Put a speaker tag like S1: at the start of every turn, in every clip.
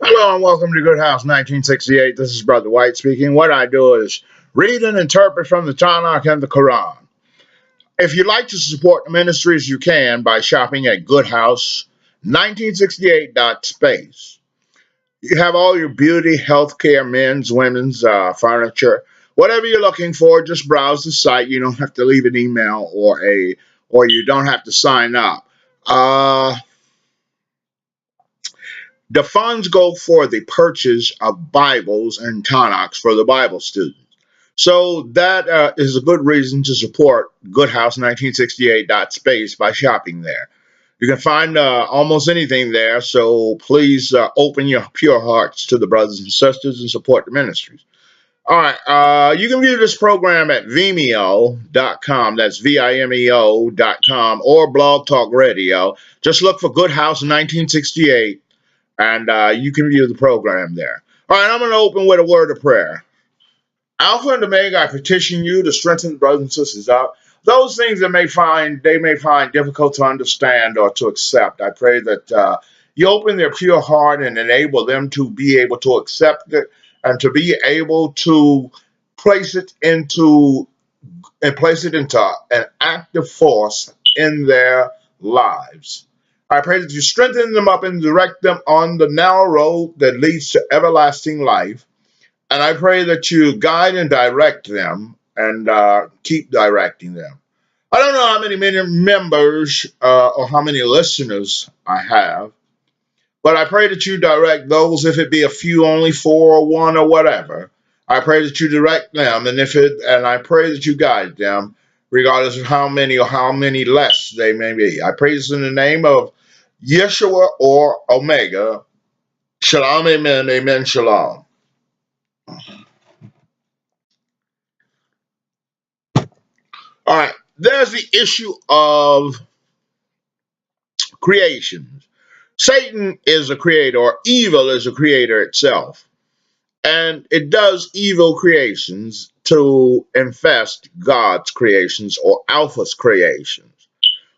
S1: Hello and welcome to Good House 1968. This is Brother White speaking. What I do is read and interpret from the Tanakh and the Quran. If you'd like to support the ministries, you can by shopping at Good House 1968.space. You have all your beauty, healthcare, men's, women's, furniture, whatever you're looking for. Just browse the site. You don't have to leave an email or you don't have to sign up. The funds go for the purchase of Bibles and Tanakhs for the Bible students. So that is a good reason to support Good House 1968.space by shopping there. You can find almost anything there, so please open your pure hearts to the brothers and sisters and support the ministries. All right, you can view this program at vimeo.com, that's vimeo.com, or Blog Talk Radio. Just look for Good House 1968, and you can view the program there. All right, I'm going to open with a word of prayer. Alpha and Omega, I petition you to strengthen the brothers and sisters out. Those things that they may find difficult to understand or to accept, I pray that you open their pure heart and enable them to be able to accept it and to be able to place it into an active force in their lives. I pray that you strengthen them up and direct them on the narrow road that leads to everlasting life. And I pray that you guide and direct them and keep directing them. I don't know how many members or how many listeners I have, but I pray that you direct those, if it be a few, only four or one or whatever. I pray that you direct them, and I pray that you guide them, regardless of how many or how many less they may be. I pray this in the name of Yeshua or Omega. Shalom, amen, amen, shalom. All right, there's the issue of creation. Satan is a creator, evil is a creator itself, and it does evil creations to infest God's creations or Alpha's creations.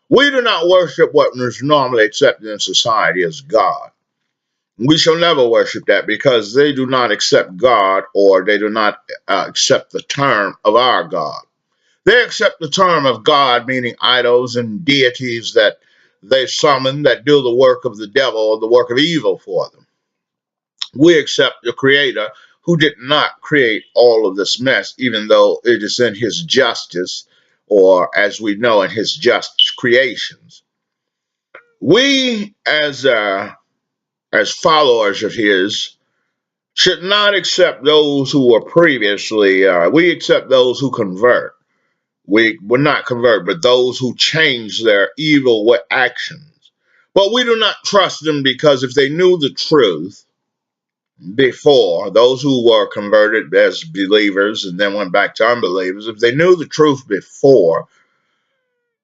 S1: We do not worship what is normally accepted in society as God. We shall never worship that because they do not accept God, or they do not accept the term of our God. They accept the term of God, meaning idols and deities that they summon that do the work of the devil or the work of evil for them. We accept the Creator who did not create all of this mess, even though it is in his justice, or as we know, in his just creations. We, as followers of his, should not accept those who were previously, we accept those who convert. We will not convert, but those who change their evil actions. But we do not trust them, because if they knew the truth before, those who were converted as believers and then went back to unbelievers, if they knew the truth before,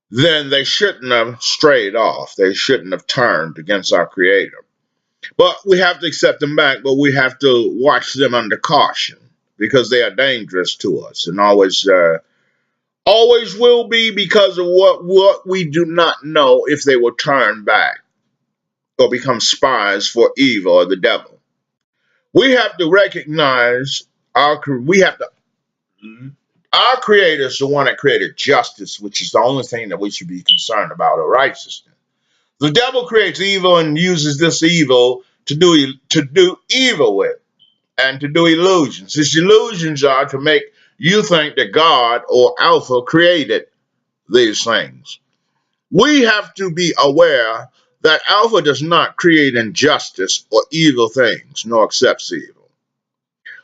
S1: then they shouldn't have strayed off. They shouldn't have turned against our Creator. But we have to accept them back, but we have to watch them under caution, because they are dangerous to us and always will be, because of what we do not know if they will turn back or become spies for evil or the devil. We have to recognize our Creator is the one that created justice, which is the only thing that we should be concerned about, or righteousness. The devil creates evil and uses this evil to do evil with, and to do illusions. His illusions are to make you think that God or Alpha created these things. We have to be aware that Alpha does not create injustice or evil things, nor accepts evil.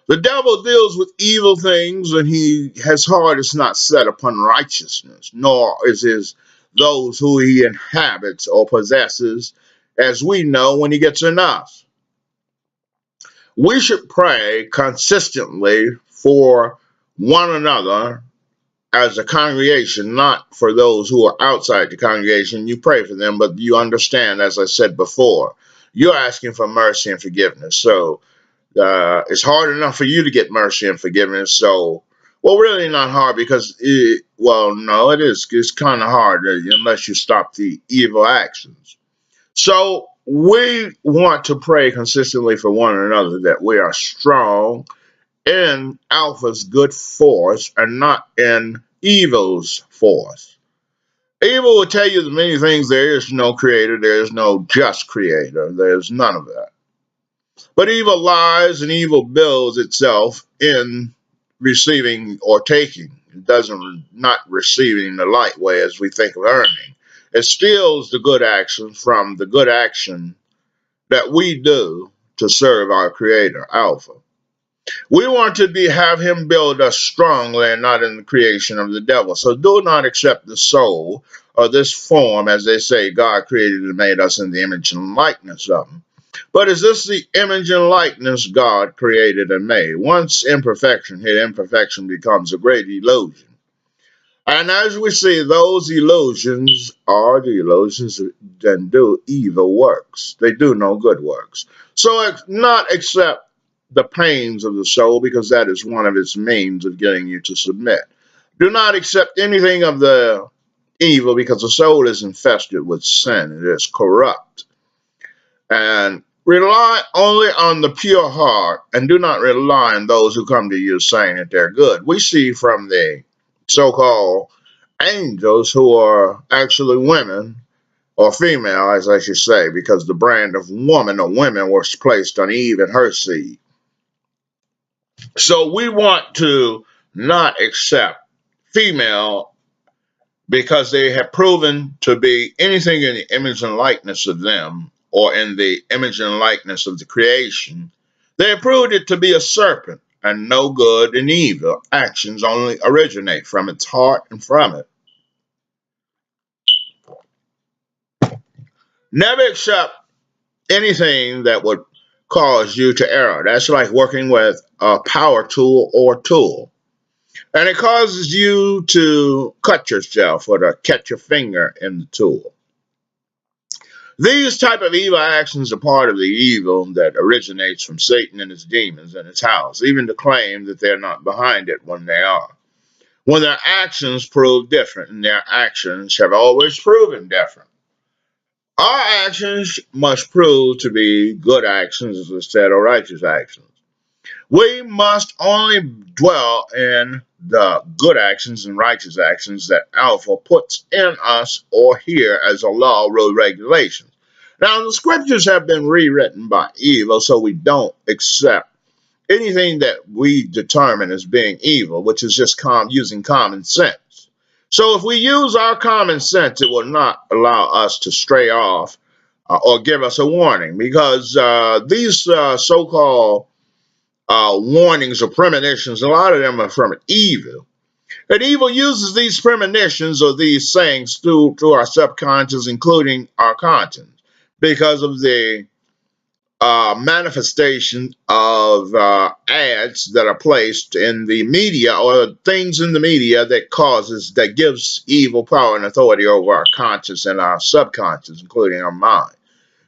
S1: The devil deals with evil things, and his heart is not set upon righteousness, nor is those who he inhabits or possesses, as we know when he gets in us. We should pray consistently for one another as a congregation, not for those who are outside the congregation. You pray for them, but you understand, as I said before, you're asking for mercy and forgiveness. So it's hard enough for you to get mercy and forgiveness. So, well, really not hard, because, no, it is. It's kind of hard unless you stop the evil actions. So we want to pray consistently for one another that we are strong in Alpha's good force and not in evil's force. Evil will tell you the many things. There is no creator, there is no just creator, there's none of that. But evil lies and evil builds itself in receiving or taking. It doesn't not receiving the light way as we think of earning. It steals the good action from the good action that we do to serve our creator, Alpha. We want to have him build us strongly and not in the creation of the devil. So do not accept the soul or this form, as they say, God created and made us in the image and likeness of him. But is this the image and likeness God created and made? Once imperfection hit, imperfection becomes a great illusion. And as we see, those illusions are the illusions that do evil works. They do no good works. So not accept the pains of the soul, because that is one of its means of getting you to submit. Do not accept anything of the evil, because the soul is infested with sin. It is corrupt. And rely only on the pure heart, and do not rely on those who come to you saying that they're good. We see from the so-called angels who are actually women, or female, as I should say, because the brand of woman or women was placed on Eve and her seed. So we want to not accept female because they have proven to be anything in the image and likeness of them, or in the image and likeness of the creation. They have proved it to be a serpent, and no good and evil actions only originate from its heart and from it. Never accept anything that would cause you to error. That's like working with a power tool or tool. And it causes you to cut yourself or to catch your finger in the tool. These type of evil actions are part of the evil that originates from Satan and his demons and his house, even to claim that they're not behind it when they are. When their actions prove different, and their actions have always proven different. Our actions must prove to be good actions, as I said, or righteous actions. We must only dwell in the good actions and righteous actions that Alpha puts in us or here as a law, rule, regulations. Now, the scriptures have been rewritten by evil, so we don't accept anything that we determine as being evil, which is just using common sense. So if we use our common sense, it will not allow us to stray off or give us a warning, because these so-called warnings or premonitions, a lot of them are from evil. And evil uses these premonitions or these sayings through our subconscious, including our conscience, because of the manifestation of ads that are placed in the media, or things in the media that gives evil power and authority over our conscious and our subconscious, including our mind.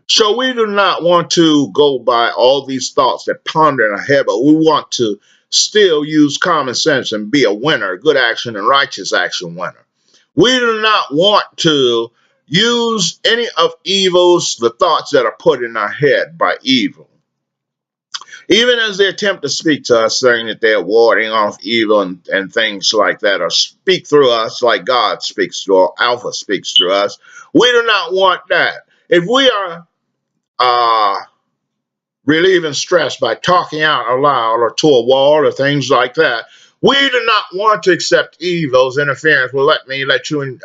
S1: So we do not want to go by all these thoughts that ponder in our head, but we want to still use common sense and be a winner, good action and righteous action winner. We do not want to use any of the thoughts that are put in our head by evil. Even as they attempt to speak to us, saying that they're warding off evil and things like that, or speak through us like God speaks through, or Alpha speaks through us, we do not want that. If we are relieving stress by talking out aloud or to a wall or things like that, we do not want to accept evil's interference. Well, let you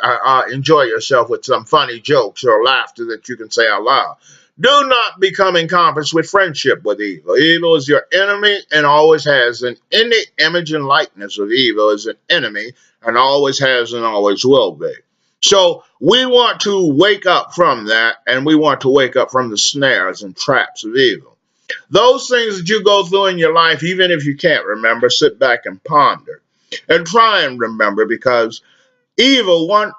S1: enjoy yourself with some funny jokes or laughter that you can say out loud. Do not become in compass with friendship with evil. Evil is your enemy and always has, and any image and likeness of evil is an enemy and always has and always will be. So we want to wake up from that, and we want to wake up from the snares and traps of evil. Those things that you go through in your life, even if you can't remember, sit back and ponder and try and remember, because evil, one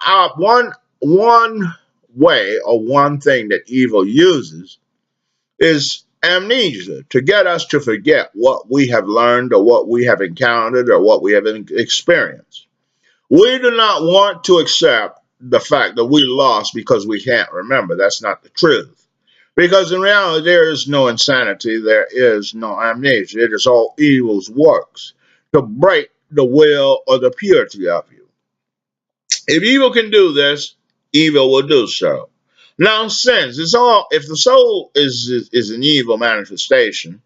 S1: way or one thing that evil uses is amnesia, to get us to forget what we have learned or what we have encountered or what we have experienced. We do not want to accept the fact that we lost because we can't remember. That's not the truth. Because in reality, there is no insanity, there is no amnesia. It is all evil's works to break the will or the purity of you. If evil can do this, evil will do so. Now, since it's all, if the soul is an evil manifestation,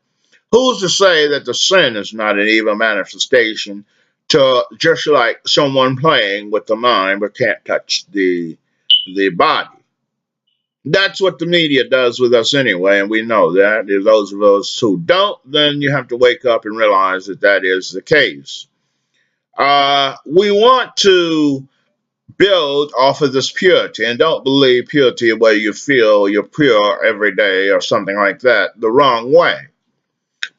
S1: who's to say that the sin is not an evil manifestation? To just like someone playing with the mind but can't touch the body. That's what the media does with us anyway, and we know that. If those of us who don't, then you have to wake up and realize that that is the case. We want to build off of this purity, and don't believe purity where you feel you're pure every day or something like that the wrong way.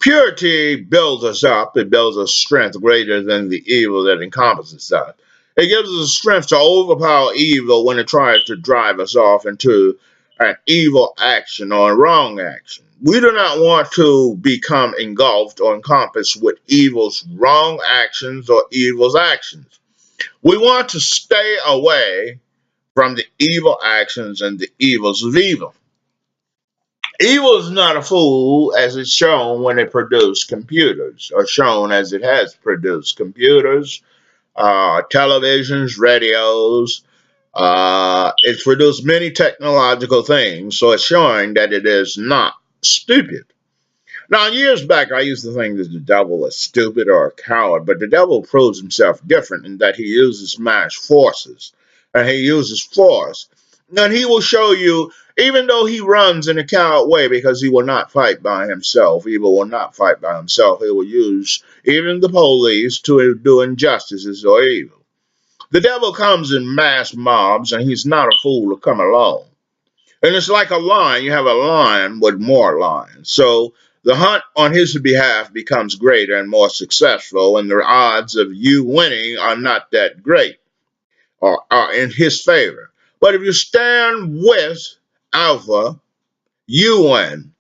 S1: Purity builds us up. It builds us strength greater than the evil that encompasses us. It gives us strength to overpower evil when it tries to drive us off into an evil action or a wrong action. We do not want to become engulfed or encompassed with evil's wrong actions or evil's actions. We want to stay away from the evil actions and the evils of evil. Evil is not a fool as it's shown when it produced computers, or shown as it has produced computers, televisions, radios. It's produced many technological things, so it's showing that it is not stupid. Now, years back, I used to think that the devil was stupid or a coward, but the devil proves himself different in that he uses mass forces and he uses force. And he will show you, even though he runs in a coward way because he will not fight by himself, evil will not fight by himself, he will use even the police to do injustices or evil. The devil comes in mass mobs and he's not a fool to come alone. And it's like a lion. You have a lion with more lions. So the hunt on his behalf becomes greater and more successful, and the odds of you winning are not that great or are in his favor. But if you stand with Alpha, you win.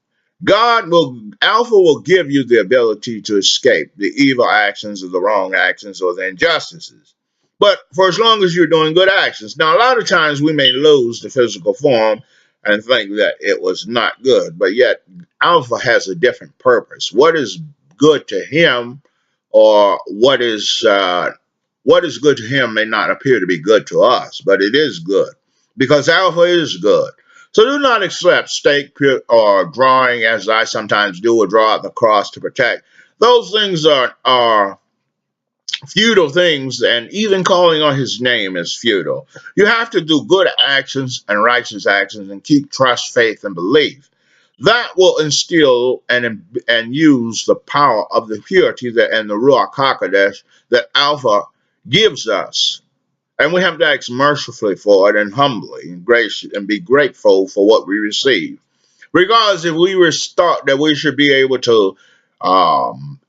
S1: Alpha will give you the ability to escape the evil actions or the wrong actions or the injustices. But for as long as you're doing good actions. Now, a lot of times we may lose the physical form and think that it was not good, but yet Alpha has a different purpose. What is good to him or what is good to him may not appear to be good to us, but it is good because Alpha is good. So do not accept stake or drawing, as I sometimes do, or draw out the cross to protect. Those things are futile things, and even calling on his name is futile. You have to do good actions and righteous actions and keep trust, faith, and belief. That will instill and use the power of the purity that and the Ruach HaKodesh that Alpha gives us. And we have to ask mercifully for it and humbly and gracious and be grateful for what we receive. Regardless if we were thought that we should be able to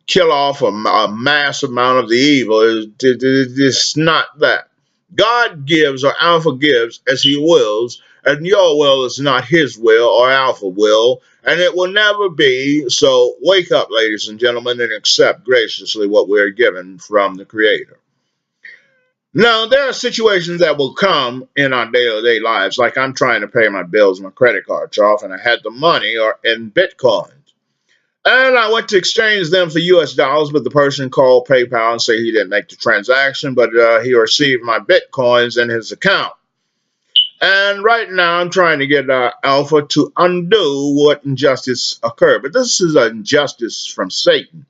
S1: kill off a mass amount of the evil, it's not that. God gives or Alpha gives as he wills, and your will is not his will or Alpha will, and it will never be. So wake up, ladies and gentlemen, and accept graciously what we're given from the Creator. Now, there are situations that will come in our day-to-day lives, like I'm trying to pay my bills, my credit cards off, and I had the money or in Bitcoins. And I went to exchange them for US dollars, but the person called PayPal and said he didn't make the transaction, but he received my Bitcoins in his account. And right now I'm trying to get Alpha to undo what injustice occurred. But this is an injustice from Satan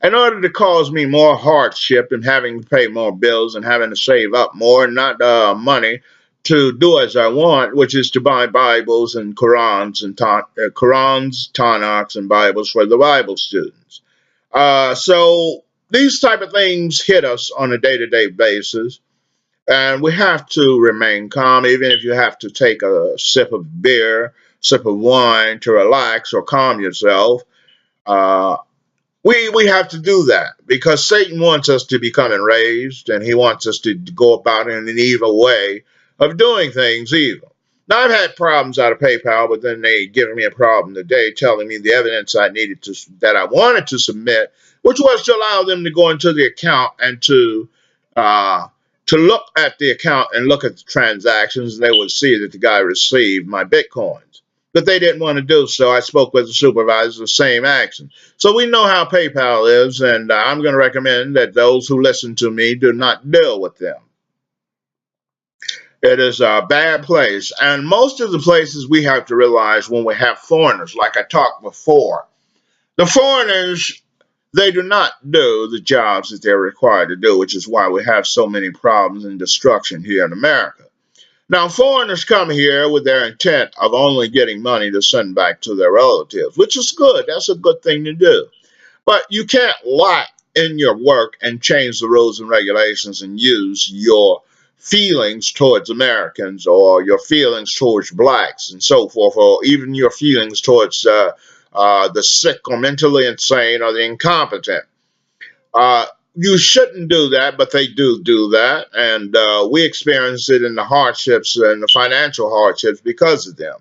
S1: in order to cause me more hardship and having to pay more bills and having to save up more and not money to do as I want, which is to buy Bibles and Qurans and Qurans, Tanakhs, and Bibles for the Bible students. So these type of things hit us on a day-to-day basis, and we have to remain calm, even if you have to take a sip of beer, sip of wine to relax or calm yourself. Uh, we have to do that because Satan wants us to become enraged and he wants us to go about in an evil way of doing things evil. Now, I've had problems out of PayPal, but then they gave me a problem today telling me the evidence that I wanted to submit, which was to allow them to go into the account and to look at the account and look at the transactions, and they would see that the guy received my Bitcoins. but they didn't want to do so. I spoke with the supervisor, the same action. So we know how PayPal is, and I'm going to recommend that those who listen to me do not deal with them. It is a bad place. And most of the places we have to realize when we have foreigners, like I talked before, the foreigners, they do not do the jobs that they're required to do, which is why we have so many problems and destruction here in America. Now, foreigners come here with their intent of only getting money to send back to their relatives, which is good. That's a good thing to do. But you can't lie in your work and change the rules and regulations and use your feelings towards Americans or your feelings towards blacks and so forth, or even your feelings towards the sick or mentally insane or the incompetent. You shouldn't do that, but they do that, and we experience it in the hardships and the financial hardships because of them,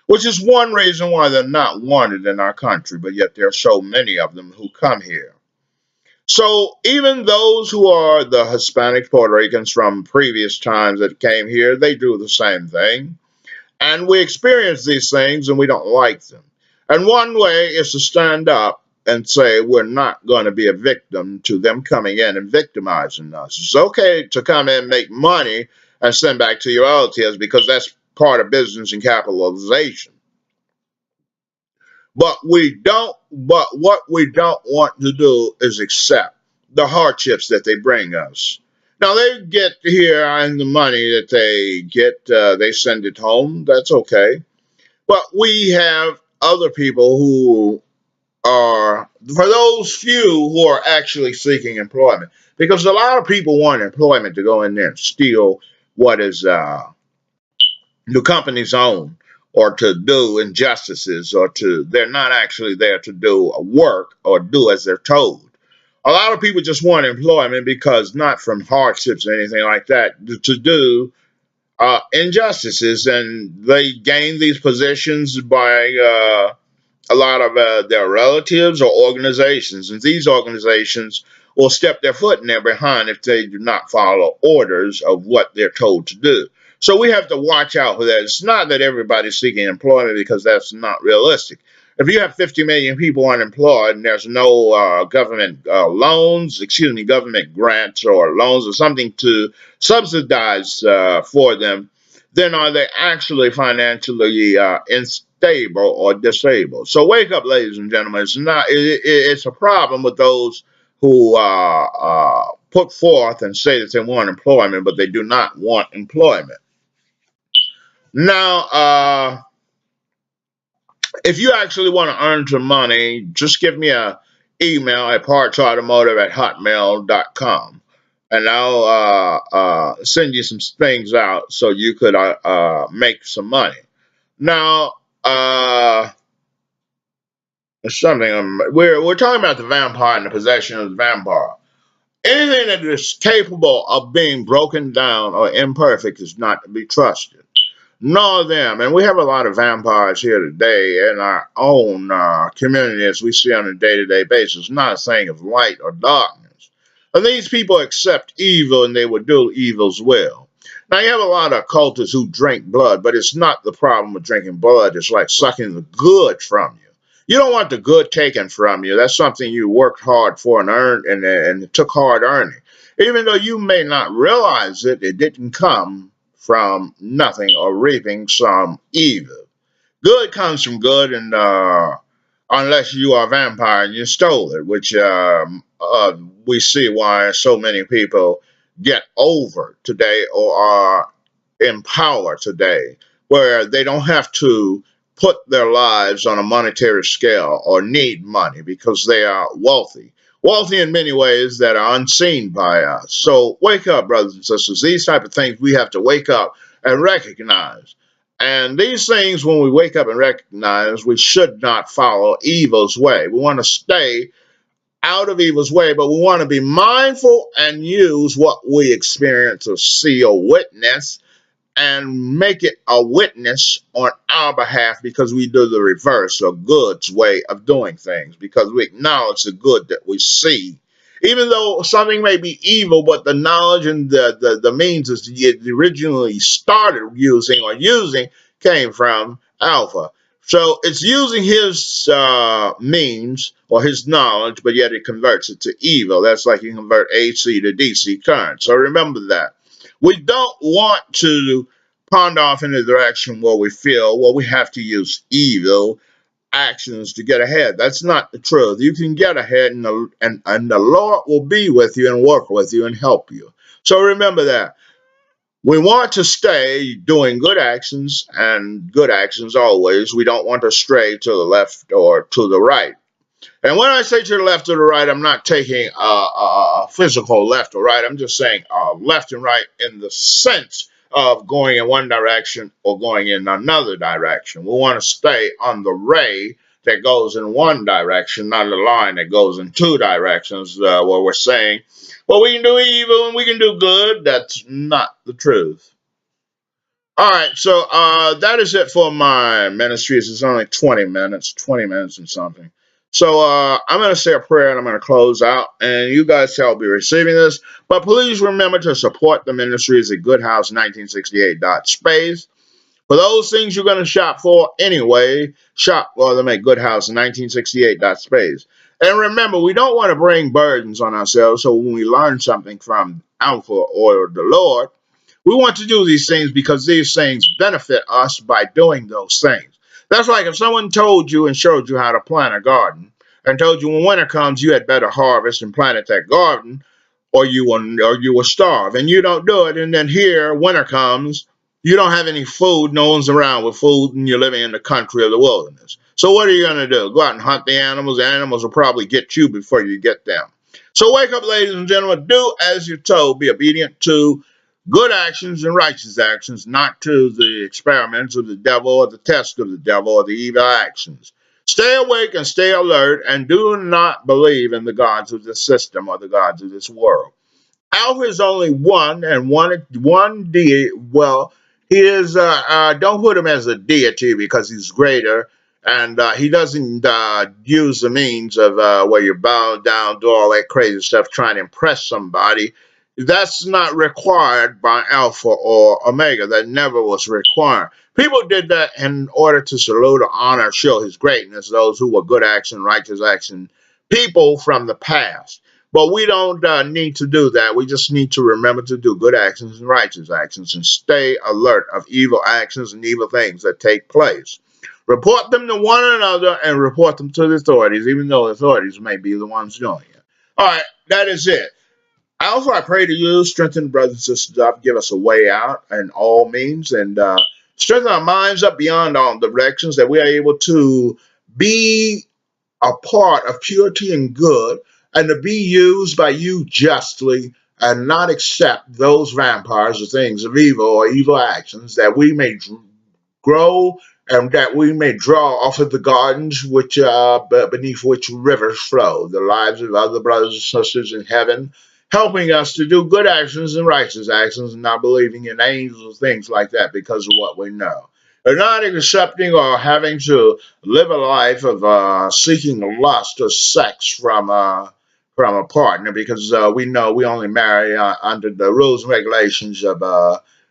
S1: which is one reason why they're not wanted in our country, but yet there are so many of them who come here. So even those who are the Hispanic Puerto Ricans from previous times that came here, they do the same thing. And we experience these things and we don't like them. And one way is to stand up and say, we're not going to be a victim to them coming in and victimizing us. It's okay to come in, make money, and send back to your relatives because that's part of business and capitalization. But what we don't want to do is accept the hardships that they bring us. Now they get here and the money that they get, they send it home. That's okay. But we have other people who are, for those few who are actually seeking employment, because a lot of people want employment to go in there and steal what is the company's own, or to do injustices, or to, they're not actually there to do a work or do as they're told. A lot of people just want employment because not from hardships or anything like that, to do injustices, and they gain these positions by a lot of their relatives or organizations, and these organizations will step their foot in their behind if they do not follow orders of what they're told to do. So we have to watch out for that. It's not that everybody's seeking employment, because that's not realistic. If you have 50 million people unemployed and there's no government loans, excuse me, government grants or loans or something to subsidize for them, then are they actually financially unstable or disabled? So wake up, ladies and gentlemen. It's a problem with those who put forth and say that they want employment, but they do not want employment. Now, if you actually want to earn some money, just give me an email at partsautomotive@hotmail.com, and I'll send you some things out so you could make some money. Now, we're talking about the vampire and the possession of the vampire. Anything that is capable of being broken down or imperfect is not to be trusted. Nor them. And we have a lot of vampires here today in our own community, as we see on a day-to-day basis. Not a thing of light or darkness. And these people accept evil, and they will do evil's will. Now, you have a lot of cultists who drink blood, but it's not the problem with drinking blood. It's like sucking the good from you. You don't want the good taken from you. That's something you worked hard for and earned, and took hard earning. Even though you may not realize it, it didn't come from nothing or reaping some evil. Good comes from good, and unless you are a vampire and you stole it, which we see why so many people get over today or are in power today, where they don't have to put their lives on a monetary scale or need money because they are wealthy. Wealthy in many ways that are unseen by us. So wake up, brothers and sisters. These type of things we have to wake up and recognize. And these things, when we wake up and recognize, we should not follow evil's way. We want to stay out of evil's way, but we want to be mindful and use what we experience or see or witness and make it a witness on our behalf, because we do the reverse or good's way of doing things, because we acknowledge the good that we see. Even though something may be evil, but the knowledge and the means that it originally started using came from Alpha. So it's using his means or his knowledge, but yet it converts it to evil. That's like you convert AC to DC current. So remember that. We don't want to pond off in the direction where we feel, well, we have to use evil actions to get ahead. That's not the truth. You can get ahead, and the Lord will be with you and work with you and help you. So remember that. We want to stay doing good actions and good actions always. We don't want to stray to the left or to the right. And when I say to the left or the right, I'm not taking a physical left or right. I'm just saying left and right in the sense of going in one direction or going in another direction. We want to stay on the ray that goes in one direction, not a line that goes in two directions, where we're saying, well, we can do evil and we can do good. That's not the truth. All right, so that is it for my ministries. It's only 20 minutes and something. So I'm going to say a prayer and I'm going to close out, and you guys shall be receiving this. But please remember to support the ministries at goodhouse1968.space. For those things you're going to shop for anyway, shop for them at goodhouse1968.space. And remember, we don't want to bring burdens on ourselves, so when we learn something from Alpha or the Lord, we want to do these things because these things benefit us by doing those things. That's like if someone told you and showed you how to plant a garden and told you when winter comes you had better harvest and plant that garden, or you will starve, and you don't do it. And then here winter comes, you don't have any food, no one's around with food, and you're living in the country of the wilderness. So what are you going to do? Go out and hunt the animals. The animals will probably get you before you get them. So wake up, ladies and gentlemen. Do as you're told. Be obedient to good actions and righteous actions, not to the experiments of the devil or the test of the devil or the evil actions. Stay awake and stay alert, and do not believe in the gods of this system or the gods of this world. Alpha is only one, and one deity. Well, he is. Don't put him as a deity because he's greater, and he doesn't use the means of where you bow down, do all that crazy stuff, trying to impress somebody. That's not required by Alpha or Omega. That never was required. People did that in order to salute or honor, show his greatness. Those who were good action, righteous action people from the past. But we don't need to do that. We just need to remember to do good actions and righteous actions and stay alert of evil actions and evil things that take place. Report them to one another and report them to the authorities, even though the authorities may be the ones doing it. All right, that is it. Also, I pray to you, strengthen brothers and sisters up, give us a way out in all means, and strengthen our minds up beyond all directions that we are able to be a part of purity and good, and to be used by you justly, and not accept those vampires or things of evil or evil actions, that we may grow and that we may draw off of the gardens which beneath which rivers flow, the lives of other brothers and sisters in heaven, helping us to do good actions and righteous actions, and not believing in angels or things like that because of what we know. They're not accepting or having to live a life of seeking lust or sex from a partner, because we know we only marry under the rules and regulations of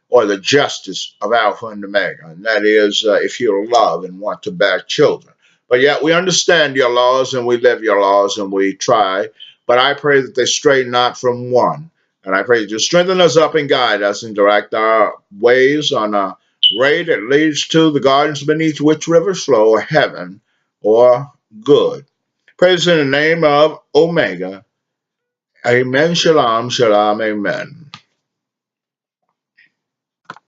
S1: or the justice of Alpha and Omega, and that is if you love and want to bear children. But yet we understand your laws and we live your laws and we try. But I pray that they stray not from one. And I pray that you strengthen us up and guide us and direct our ways on a way that leads to the gardens beneath which rivers flow, or heaven, or good. Praise in the name of Omega. Amen. Shalom. Shalom. Amen.